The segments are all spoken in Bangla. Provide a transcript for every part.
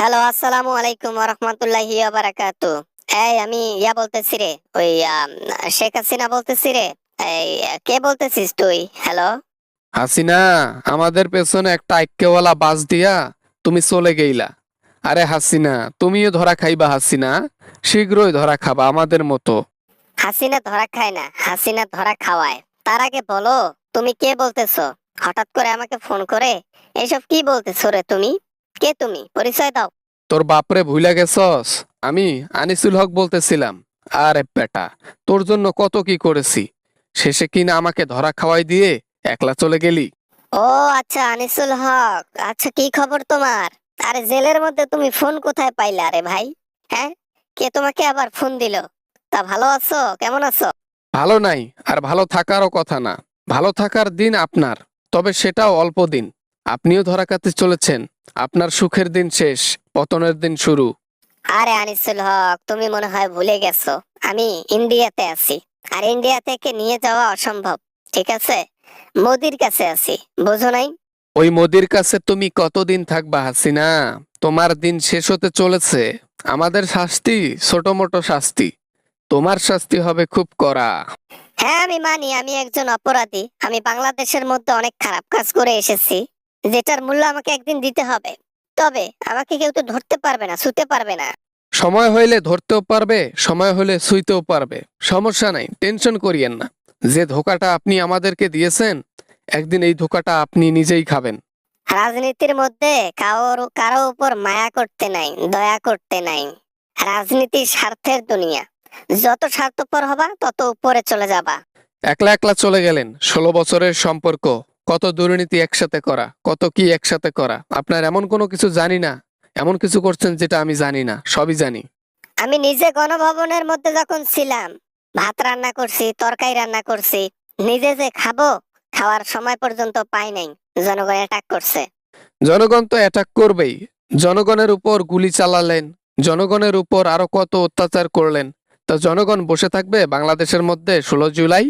হ্যালো, আসসালামু আলাইকুম ওয়া রাহমাতুল্লাহি ওয়া বারাকাতু। এই আমি বলতেছি রে, ওই শেখ হাসিনা বলতেছি রে। এই কে বলতেছিস তুই? হ্যালো। হাসিনা, আমাদের পেছনে একটা আইক্যওয়ালা বাস দিয়া তুমি চলে গেইলা। আরে হাসিনা, তুমিও ধরা খাইবা হাসিনা। শীঘ্রই ধরা খাবা আমাদের মতো। হাসিনা ধরা খায় না, হাসিনা ধরা খাওয়ায়। তার আগে বলো, তুমি কে বলতেছো? হঠাৎ করে আমাকে ফোন করে এসব কি বলতেছো রে তুমি? কে তুমি? পরিচয় দাও। তোর বাপরে ভুইলা গেছস? আমি আনিসুল হক বলতেছিলাম। আরে বেটা, তোর জন্য কত কি করেছি, শেষে কিনা আমাকে ধরা খাওয়াই দিয়ে একলা চলে গেলি। ও আচ্ছা, আনিসুল হক। আচ্ছা, কি খবর তোমার? আরে জেলের মধ্যে তুমি ফোন কোথায় পাইলা রে ভাই? হ্যাঁ, কে তোমাকে আবার ফোন দিল? তা ভালো আছো? কেমন আছো? ভালো নাই, আর ভালো থাকারও কথা না। ভালো থাকার দিন আপনার, তবে সেটাও অল্প দিন। আপনিও ধরা কাটতে চলেছেন। আপনার সুখের দিন শেষ, পতনের দিন শুরু। আরে আনিসুল হক, তুমি মনে হয় ভুলে গেছো আমি ইন্ডিয়াতে আছি। আর ইন্ডিয়া থেকে নিয়ে যাওয়া অসম্ভব। ঠিক আছে, মোদির কাছে আছি। বুঝো নাই? ওই মোদির কাছে তুমি কতদিন থাকবা হাসিনা? তোমার দিন শেষ হতে চলেছে। আমাদের শাস্তি ছোট মোটো শাস্তি, তোমার শাস্তি হবে খুব কড়া। হ্যাঁ, আমি মানি আমি একজন অপরাধী। আমি বাংলাদেশের মধ্যে অনেক খারাপ কাজ করে এসেছি, যেটার মূল্য আমাকে একদিন দিতে হবে। তবে আমাকে কেউ তো ধরতে পারবে না, ছুতে পারবে না। সময় হইলে ধরতেও পারবে, সময় হলে ছুঁইতেও পারবে। সমস্যা নাই, টেনশন করিয়েন না। যে ধোকাটা আপনি আমাদেরকে দিয়েছেন, একদিন এই ধোকাটা আপনি নিজেই খাবেন। রাজনীতির মধ্যে কারো উপর মায়া করতে নাই, দয়া করতে নাই। রাজনীতি স্বার্থের দুনিয়া। যত স্বার্থপর হবা তত উপরে চলে যাবা। একলা একলা চলে গেলেন। 16 বছরের সম্পর্ক, কত দুর্নীতি একসাথে করা, কত কি একসাথে করা। আপনার এমন কোনো কিছু জানি না, এমন কিছু করছেন যেটা আমি জানি না, সবই জানি। আমি নিজে গণভবনের মধ্যে যখন ছিলাম, ভাত রান্না করছি, তরকারি রান্না করছি। নিজে যে খাবো, খাওয়ার সময় পর্যন্ত পাই নাই। জনগণ অ্যাটাক করছে। জনগণ তো অ্যাটাক করবেই। জনগণের উপর গুলি চালালেন, জনগণের উপর আরো কত অত্যাচার করলেন। তা জনগণ বসে থাকবে বাংলাদেশের মধ্যে 16 জুলাই?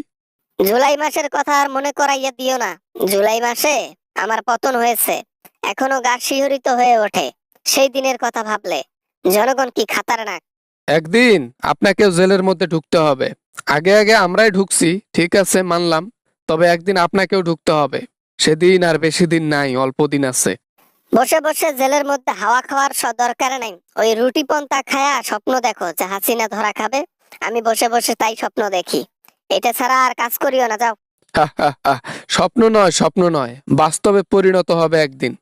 জুলাই মাসের কথা আর মনে করাইয়া দিও না। জুলাই মাসে আমার পতন হয়েছে, এখনো গা শিহরিত হয়ে ওঠে সেই দিনের কথা ভাবলে। জনগণ কি খাতারনাক! একদিন আপনাকেও জেলের মধ্যে ঢুকতে হবে। আগে আগে আমরাই ঢুকছি, ঠিক আছে মানলাম। তবে একদিন আপনাকেও ঢুকতে হবে। সেদিন আর বেশি দিন নাই, অল্প দিন আছে। বসে বসে জেলের মধ্যে হাওয়া খাওয়ার দরকার নাই। ওই রুটি পন্তা খায়া স্বপ্ন দেখো যে হাসিনা ধরা খাবে। আমি বসে বসে তাই স্বপ্ন দেখি। এটা ছাড়া আর কাজ করিও না, যাও। হা হা হা। স্বপ্ন নয়, স্বপ্ন নয়, বাস্তবে পরিণত হবে একদিন।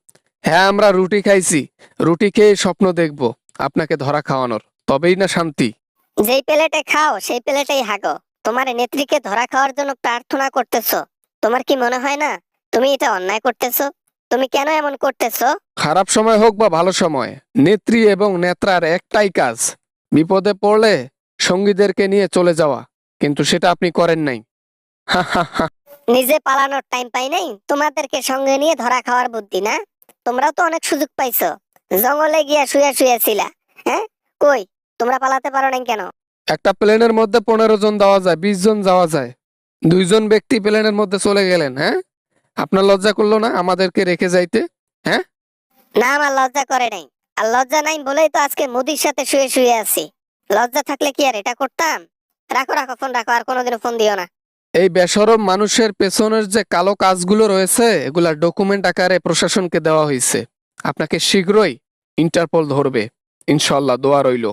হ্যাঁ, আমরা রুটি খাইছি, রুটি খেয়ে স্বপ্ন দেখব আপনাকে ধরা খাওয়ানোর, তবেই না শান্তি। যেই প্লেটে খাও সেই প্লেটেই হাগো। তোমার নেত্রীকে ধরা খাওয়ার জন্য প্রার্থনা করতেছো। তোমার কি মনে হয় না তুমি এটা অন্যায় করতেছো? তুমি কেন এমন করতেছো? খারাপ সময় হোক বা ভালো সময়, নেত্রী এবং নেত্রার একটাই কাজ, বিপদে পড়লে সঙ্গীদেরকে নিয়ে চলে যাওয়া। কিন্তু সেটা আপনি করেন নাই। হা হা হা। নিজে পালানোর টাইম পাই নাই, তোমাদেরকে সঙ্গে নিয়ে ধরা খাওয়ার বুদ্ধি না? তোমরাও তো অনেক সুযোগ পাইছো। জঙ্গলে গিয়া শুয়ে শুয়েছিলা। হ্যাঁ, কই তোমরা পালাতে পারো নাই কেন? একটা প্লেনের মধ্যে 15 জন যাওয়া যায়, 20 জন যাওয়া যায়। 2 জন ব্যক্তি প্লেনের মধ্যে চলে গেলেন, হ্যাঁ? আপনার লজ্জা করলো না আমাদেরকে রেখে যাইতে? হ্যাঁ। না, আমার লজ্জা করে নাই। আর লজ্জা নাই বলেই তো আজকে মোদির সাথে শুয়ে শুয়ে আছি। লজ্জা থাকলে কি আর এটা করতাম? রাখো রাখো, ফোন রাখো, আর কোনোদিনও ফোন দিও না। এই বেশরম মানুষের পেছনের যে কালো কাজগুলো রয়েছে, এগুলা ডকুমেন্ট আকারে প্রশাসনকে দেওয়া হয়েছে। আপনাকে শীঘ্রই ইন্টারপোল ধরবে, ইনশাল্লাহ, দোয়া রইল।